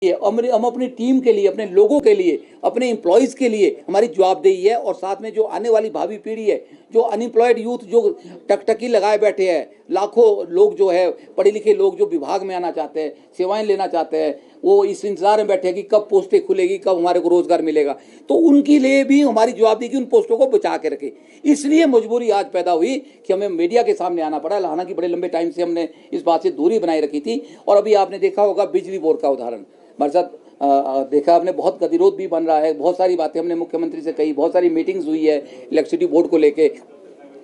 हम अपनी टीम के लिए, अपने लोगों के लिए, अपने एम्प्लॉयज़ के लिए हमारी जवाबदेही है। और साथ में जो आने वाली भावी पीढ़ी है, जो अनएम्प्लॉयड यूथ जो टकटकी लगाए बैठे हैं, लाखों लोग जो है पढ़े लिखे लोग जो विभाग में आना चाहते हैं, सेवाएं लेना चाहते हैं, वो इस इंतजार में बैठे हैं कि कब पोस्टें खुलेगी, कब हमारे को रोजगार मिलेगा। तो उनके लिए भी हमारी जवाबदेही कि उन पोस्टों को बचा के रखे। इसलिए मजबूरी आज पैदा हुई कि हमें मीडिया के सामने आना पड़ा। हालांकि बड़े लंबे टाइम से हमने इस बात से दूरी बनाए रखी थी। और अभी आपने देखा होगा बिजली बोर्ड का उदाहरण, हमारे साथ देखा आपने, बहुत गतिरोध भी बन रहा है। बहुत सारी बातें हमने मुख्यमंत्री से कही, बहुत सारी मीटिंग्स हुई है इलेक्ट्रिसिटी बोर्ड को लेके।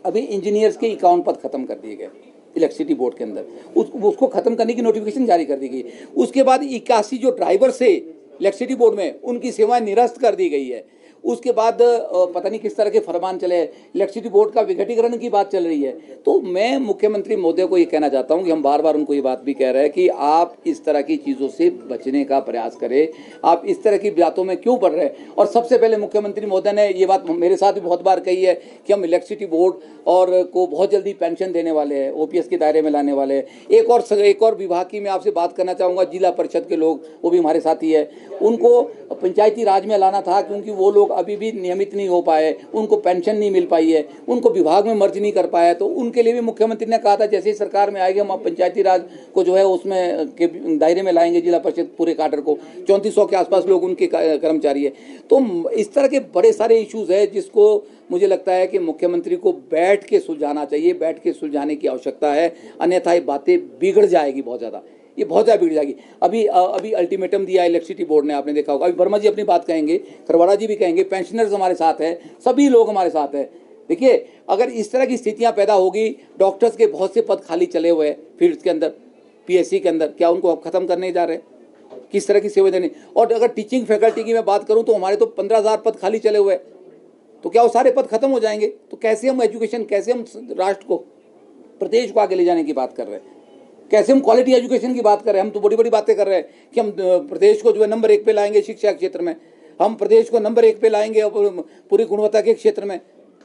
अभी इंजीनियर्स के 51 पद खत्म कर दिए गए इलेक्ट्रिसिटी बोर्ड के अंदर, उसको खत्म करने की नोटिफिकेशन जारी कर दी गई। उसके बाद 81 जो ड्राइवर से इलेक्ट्रिसिटी बोर्ड में, उनकी सेवाएं निरस्त कर दी गई है। उसके बाद पता नहीं किस तरह के फरमान चले, इलेक्ट्रिसिटी बोर्ड का विघटीकरण की बात चल रही है। तो मैं मुख्यमंत्री महोदय को ये कहना चाहता हूँ कि हम बार बार उनको ये बात भी कह रहे हैं कि आप इस तरह की चीज़ों से बचने का प्रयास करें। आप इस तरह की बातों में क्यों पड़ रहे हैं? और सबसे पहले मुख्यमंत्री महोदय ने ये बात मेरे साथ भी बहुत बार कही है कि हम इलेक्ट्रिसिटी बोर्ड और को बहुत जल्दी पेंशन देने वाले हैं, ओपीएस के दायरे में लाने वाले हैं। एक और विभाग की मैं आपसे बात करना चाहूँगा, जिला परिषद के लोग, वो भी हमारे साथी है, उनको पंचायती राज में लाना था क्योंकि वो लोग अभी भी नियमित नहीं हो पाए, उनको पेंशन नहीं मिल पाई है, उनको विभाग में मर्ज नहीं कर पाया। तो उनके लिए भी मुख्यमंत्री ने कहा था जैसे ही सरकार में आएगी हम पंचायती राज को जो है उसमें के दायरे में लाएंगे, जिला परिषद पूरे काडर को। 3400 के आसपास लोग उनके कर्मचारी है। तो इस तरह के बड़े सारे इश्यूज है जिसको मुझे लगता है कि मुख्यमंत्री को बैठ के सुलझाना चाहिए, बैठ के सुलझाने की आवश्यकता है। अन्यथा ये बातें बिगड़ जाएगी बहुत ज़्यादा, ये बहुत ज़्यादा बिगड़ जाएगी। अभी अल्टीमेटम दिया इलेक्ट्रिसिटी बोर्ड ने, आपने देखा होगा। अभी वर्मा जी अपनी बात कहेंगे, खरवाड़ा जी भी कहेंगे, पेंशनर्स हमारे साथ हैं, सभी लोग हमारे साथ हैं। देखिए, अगर इस तरह की स्थितियां पैदा होगी, डॉक्टर्स के बहुत से पद खाली चले हुए हैं फील्ड्स के अंदर, पीएससी के अंदर, क्या उनको अब खत्म करने जा रहे हैं? किस तरह की सेवा देनी? और अगर टीचिंग फैकल्टी की मैं बात करूँ तो हमारे तो 15,000 पद खाली चले हुए हैं। तो क्या वो सारे पद खत्म हो जाएंगे? तो कैसे हम एजुकेशन, कैसे हम राष्ट्र को, प्रदेश को आगे ले जाने की बात कर रहे हैं? कैसे हम क्वालिटी एजुकेशन की बात कर रहे हैं? हम तो बड़ी बड़ी बातें कर रहे हैं कि हम प्रदेश को जो है नंबर 1 पे लाएंगे शिक्षा क्षेत्र में, हम प्रदेश को नंबर 1 पे लाएंगे पूरी गुणवत्ता के क्षेत्र में।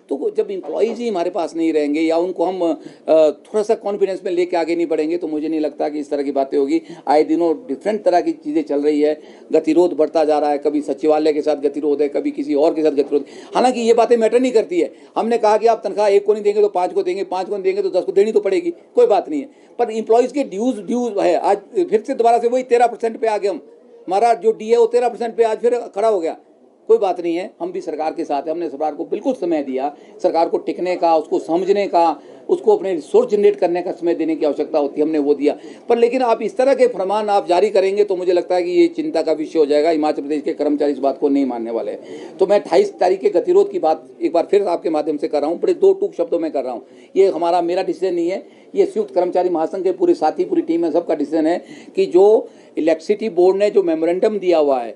तो जब इम्प्लॉयज़ ही हमारे पास नहीं रहेंगे या उनको हम थोड़ा सा कॉन्फिडेंस में लेके आगे नहीं बढ़ेंगे, तो मुझे नहीं लगता कि इस तरह की बातें होगी। आए दिनों डिफरेंट तरह की चीज़ें चल रही है, गतिरोध बढ़ता जा रहा है, कभी सचिवालय के साथ गतिरोध है, कभी किसी और के साथ गतिरोध। हालांकि ये बातें मैटर नहीं करती है। हमने कहा कि आप तनख्वाह 1 को नहीं देंगे तो 5 को देंगे, 5 को नहीं देंगे तो 10 को देनी तो पड़ेगी, कोई बात नहीं है। पर इम्प्लॉयज़ के ड्यूज है, आज फिर से दोबारा से वही 13% पे आ गए हम। हमारा जो डी है वो 13% पे आज फिर खड़ा हो गया। कोई बात नहीं है, हम भी सरकार के साथ हैं। हमने सरकार को बिल्कुल समय दिया, सरकार को टिकने का, उसको समझने का, उसको अपने रिसोर्स जनरेट करने का समय देने की आवश्यकता होती है, हमने वो दिया। पर लेकिन आप इस तरह के फरमान आप जारी करेंगे तो मुझे लगता है कि ये चिंता का विषय हो जाएगा। हिमाचल प्रदेश के कर्मचारी इस बात को नहीं मानने वाले हैं। तो मैं 28 तारीख के गतिरोध की बात एक बार फिर आपके माध्यम से कर रहा हूँ, बड़े 2 टूक शब्दों में कर रहा हूँ। ये मेरा डिसीजन नहीं है, ये संयुक्त कर्मचारी महासंघ के पूरे साथी, पूरी टीम है, सबका डिसीजन है कि जो इलेक्ट्रिसिटी बोर्ड ने जो मेमोरेंडम दिया हुआ है,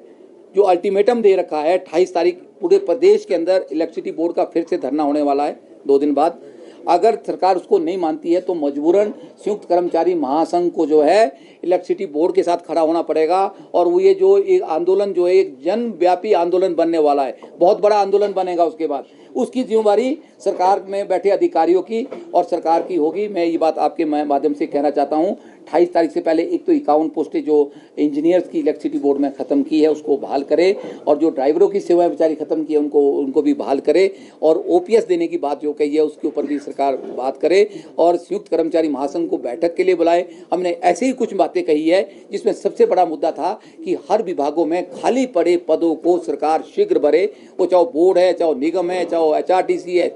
जो अल्टीमेटम दे रखा है, 28 तारीख पूरे प्रदेश के अंदर इलेक्ट्रिसिटी बोर्ड का फिर से धरना होने वाला है 2 दिन बाद। अगर सरकार उसको नहीं मानती है तो मजबूरन संयुक्त कर्मचारी महासंघ को जो है इलेक्ट्रिसिटी बोर्ड के साथ खड़ा होना पड़ेगा। और वो ये जो एक आंदोलन जो है एक जनव्यापी आंदोलन बनने वाला है, बहुत बड़ा आंदोलन बनेगा। उसके बाद उसकी जिम्मेदारी सरकार में बैठे अधिकारियों की और सरकार की होगी। मैं ये बात आपके माध्यम से कहना चाहता हूँ। 28 तारीख से पहले एक तो 51 पोस्टें जो इंजीनियर्स की इलेक्ट्रिसिटी बोर्ड में ख़त्म की है उसको बहाल करे, और जो ड्राइवरों की सेवाएं बेचारी ख़त्म की है उनको भी बहाल करे, और ओपीएस देने की बात जो कही है उसके ऊपर भी सरकार बात करे, और संयुक्त कर्मचारी महासंघ को बैठक के लिए बुलाए। हमने ऐसे ही कुछ बातें कही है जिसमें सबसे बड़ा मुद्दा था कि हर विभागों में खाली पड़े पदों को सरकार शीघ्र भरे। वो चाहे बोर्ड है, चाहे निगम है, चाहे एचआरटीसी है,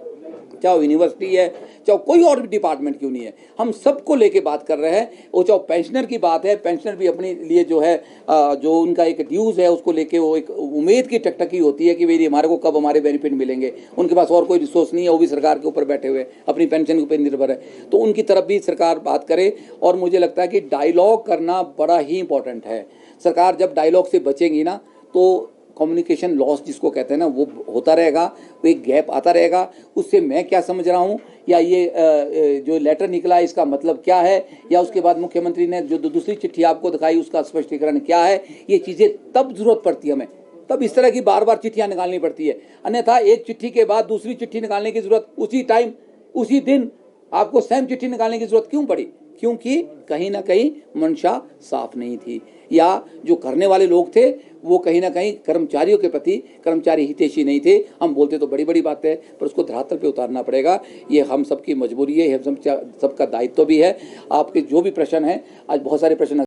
चाहे यूनिवर्सिटी है, चाहे कोई और भी डिपार्टमेंट क्यों नहीं है, हम सबको लेके बात कर रहे हैं। वो चाहे पेंशनर की बात है, पेंशनर भी अपने लिए जो है जो उनका एक ड्यूज़ है उसको लेके वो एक उम्मीद की टकटकी होती है कि भाई हमारे को कब हमारे बेनिफिट मिलेंगे। उनके पास और कोई रिसोर्स नहीं है, वो भी सरकार के ऊपर बैठे हुए अपनी पेंशन के ऊपर निर्भर है। तो उनकी तरफ भी सरकार बात करे। और मुझे लगता है कि डायलॉग करना बड़ा ही इंपॉर्टेंट है। सरकार जब डायलॉग से बचेंगी ना तो कम्युनिकेशन लॉस जिसको कहते हैं ना वो होता रहेगा, वो एक गैप आता रहेगा। उससे मैं क्या समझ रहा हूँ या ये जो लेटर निकला है इसका मतलब क्या है, या उसके बाद मुख्यमंत्री ने जो दूसरी चिट्ठी आपको दिखाई उसका स्पष्टीकरण क्या है, ये चीज़ें तब जरूरत पड़ती है हमें, तब इस तरह की बार बार चिट्ठियाँ निकालनी पड़ती है। अन्यथा एक चिट्ठी के बाद दूसरी चिट्ठी निकालने की जरूरत उसी टाइम उसी दिन आपको सेम चिट्ठी निकालने की जरूरत क्यों पड़ी? क्योंकि कहीं ना कहीं मंशा साफ नहीं थी, या जो करने वाले लोग थे वो कहीं ना कहीं कर्मचारियों के प्रति कर्मचारी हितैषी नहीं थे। हम बोलते तो बड़ी बड़ी बात है, पर उसको धरातल पे उतारना पड़ेगा। ये हम सबकी मजबूरी है, हम सबका दायित्व भी है। आपके जो भी प्रश्न हैं, आज बहुत सारे प्रश्न